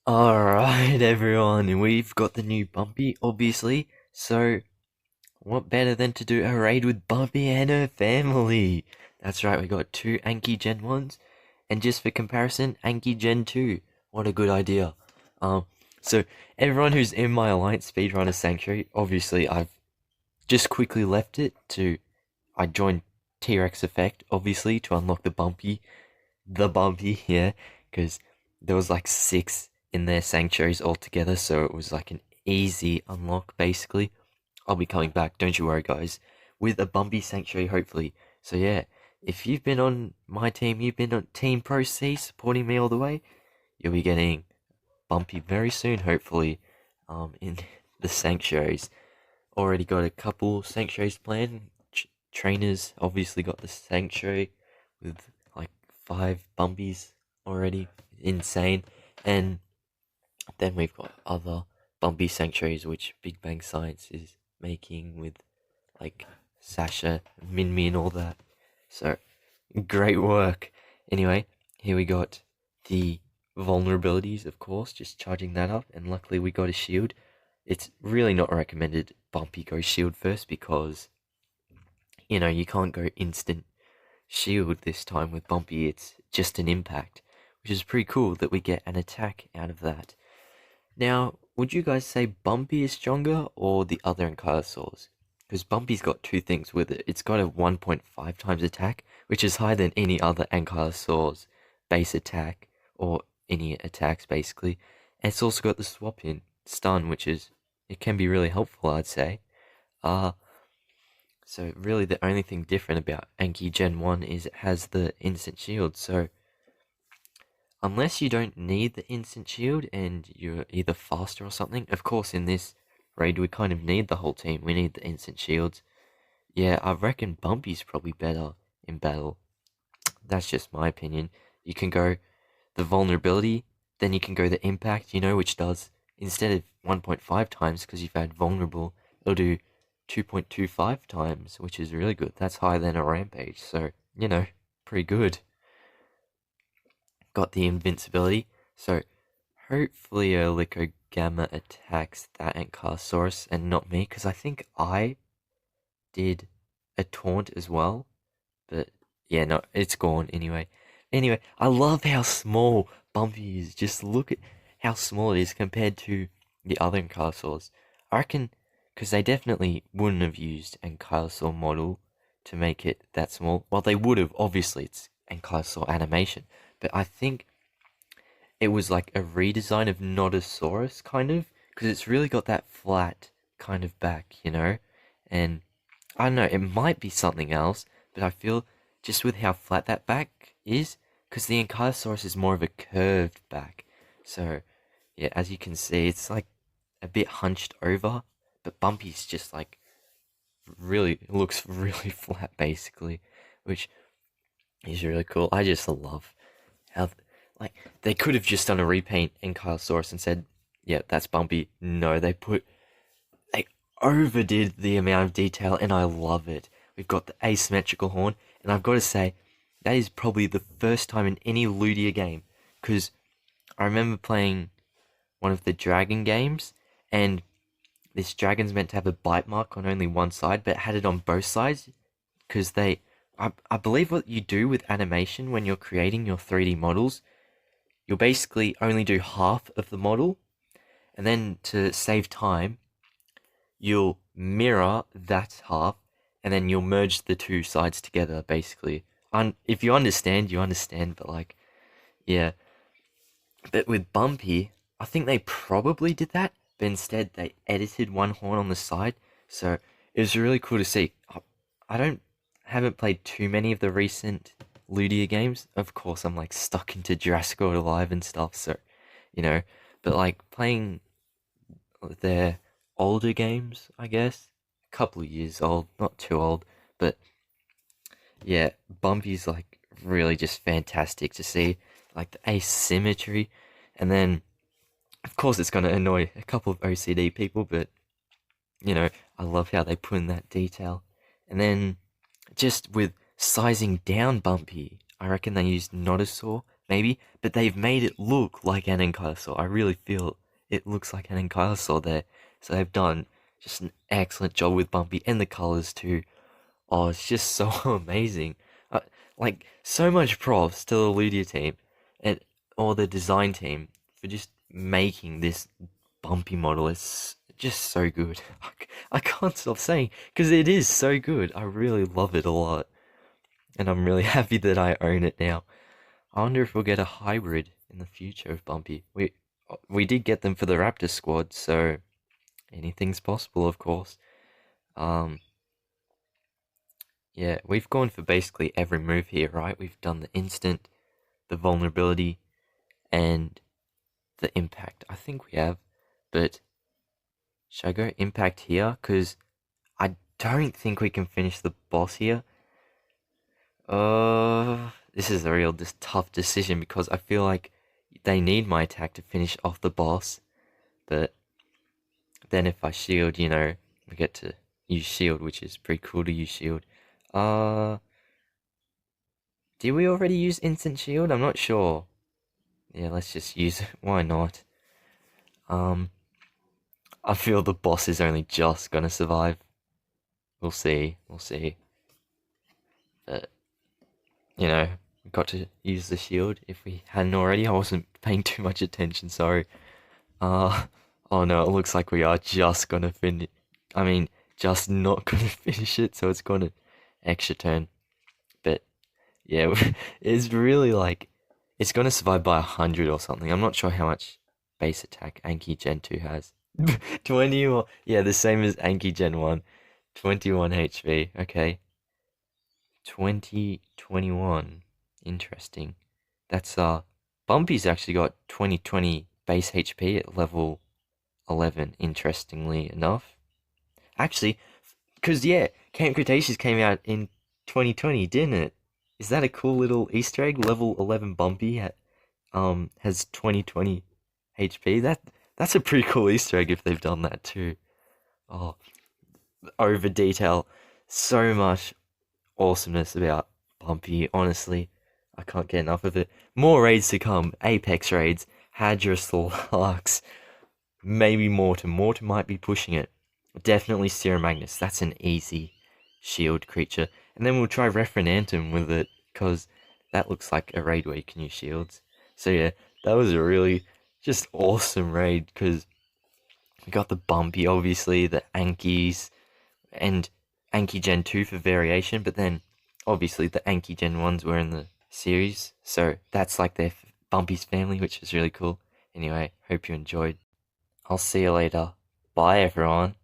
Alright, everyone, we've got the new Bumpy, obviously. So, what better than to do a raid with Bumpy and her family? That's right, we got two Anki Gen 1s, and just for comparison, Anki Gen 2. What a good idea. Um, so, everyone who's in my Alliance Speedrunner Sanctuary, obviously, I've just quickly left it I joined T-Rex Effect, obviously, to unlock the Bumpy, yeah, because there was like six in their sanctuaries altogether, so it was like an easy unlock basically. I'll be coming back, don't you worry, guys, with a Bumpy sanctuary hopefully. So yeah, if you've been on my team, you've been on Team Pro C supporting me all the way, you'll be getting Bumpy very soon, hopefully, in the sanctuaries. Already got a couple sanctuaries planned. Trainers obviously got the sanctuary with like five Bumbies already. Insane. And then we've got other Bumpy sanctuaries which Big Bang Science is making with like Sasha, Minmi, and all that. So great work. Anyway, here we got the vulnerabilities, of course, just charging that up, and luckily we got a shield. It's really not recommended Bumpy go shield first because you can't go instant shield this time with Bumpy. It's just an impact, which is pretty cool that we get an attack out of that. Now, would you guys say Bumpy is stronger or the other Ankylosaurs? Because Bumpy's got two things with it. It's got a 1.5 times attack, which is higher than any other Ankylosaur's base attack, or any attacks basically. And it's also got the swap in stun, it can be really helpful, I'd say. Uh, so really the only thing different about Anki Gen 1 is it has the instant shield, so unless you don't need the instant shield and you're either faster or something, of course in this raid we kind of need the whole team, we need the instant shields. Yeah, I reckon Bumpy's probably better in battle. That's just my opinion. You can go the vulnerability, then you can go the impact, which does, instead of 1.5 times, because you've had vulnerable, it'll do 2.25 times, which is really good. That's higher than a rampage, so, pretty good. Got the invincibility, so hopefully Lico Gamma attacks that Ankylosaurus and not me, because I think I did a taunt as well, but yeah, no, it's gone anyway. Anyway, I love how small Bumpy is. Just look at how small it is compared to the other Ankylosaurs. I reckon, because they definitely wouldn't have used Ankylosaur model to make it that small. Well, they would have, obviously, it's Ankylosaur animation. But I think it was like a redesign of Nodosaurus, kind of, because it's really got that flat kind of back. And I don't know, it might be something else, but I feel just with how flat that back is, because the Ankylosaurus is more of a curved back. So, yeah, as you can see, it's like a bit hunched over, but Bumpy's just like really looks really flat basically, which is really cool. I just love how like they could have just done a repaint Ankylosaurus and said, "Yeah, that's Bumpy." No, they overdid the amount of detail, and I love it. We've got the asymmetrical horn, and I've got to say, that is probably the first time in any Ludia game, because I remember playing one of the dragon games, and this dragon's meant to have a bite mark on only one side, but it had it on both sides, because I believe what you do with animation when you're creating your 3D models, you'll basically only do half of the model, and then to save time, you'll mirror that half, and then you'll merge the two sides together, basically. If you understand, you understand, but like, yeah. But with Bumpy, I think they probably did that, but instead they edited one horn on the side, so it was really cool to see. I don't haven't played too many of the recent Ludia games. Of course, I'm like stuck into Jurassic World Alive and stuff, so you know. But like playing their older games, I guess. A couple of years old, not too old, but yeah, Bumpy's like really just fantastic to see, like the asymmetry, and then of course it's gonna annoy a couple of OCD people, but I love how they put in that detail, and then just with sizing down Bumpy, I reckon they used Nodosaur maybe, but they've made it look like an Ankylosaur. I really feel it looks like an Ankylosaur there. So they've done just an excellent job with Bumpy and the colors too. Oh, it's just so amazing. Uh, like, so much props to the Ludia team and or the design team for just making this Bumpy model. It's just so good. I can't stop saying because it is so good. I really love it a lot, and I'm really happy that I own it now. I wonder if we'll get a hybrid in the future of Bumpy. We did get them for the Raptor squad, so anything's possible, of course. Um, yeah, we've gone for basically every move here, right? We've done the instant, the vulnerability, and the impact. I think we have, but should I go impact here? Because I don't think we can finish the boss here. This is a real tough decision because I feel like they need my attack to finish off the boss, but then if I shield, we get to use shield, which is pretty cool to use shield. Did we already use instant shield? I'm not sure. Yeah, let's just use it. Why not? I feel the boss is only just gonna survive. We'll see. We'll see. But, we got to use the shield if we hadn't already. I wasn't paying too much attention, sorry. Oh no, it looks like we are just gonna finish. I mean, just not gonna finish it, so it's got an extra turn. But, yeah, it's really like, it's gonna survive by 100 or something. I'm not sure how much base attack Anki Gen 2 has. 20 or, yeah, the same as Anki Gen 1. 21 HP, okay. 2021. Interesting. That's Bumpy's actually got 2020 base HP at level 11, interestingly enough. Actually, because yeah, Camp Cretaceous came out in 2020, didn't it? Is that a cool little Easter egg? Level 11 Bumpy has 2020 HP. That's a pretty cool Easter egg if they've done that too. Oh, over detail. So much awesomeness about Bumpy. Honestly, I can't get enough of it. More raids to come. Apex raids. Hadrosaurus. Maybe Mortem. Mortem might be pushing it. Definitely Magnus. That's an easy shield creature. And then we'll try Referenantum with it, because that looks like a raid where you can use shields. So yeah, that was a really just awesome raid, because we got the Bumpy, obviously, the Ankis, and Anki Gen 2 for variation, but then obviously the Anki Gen 1s were in the series, so that's like their Bumpy's family, which is really cool. Anyway, hope you enjoyed. I'll see you later. Bye, everyone.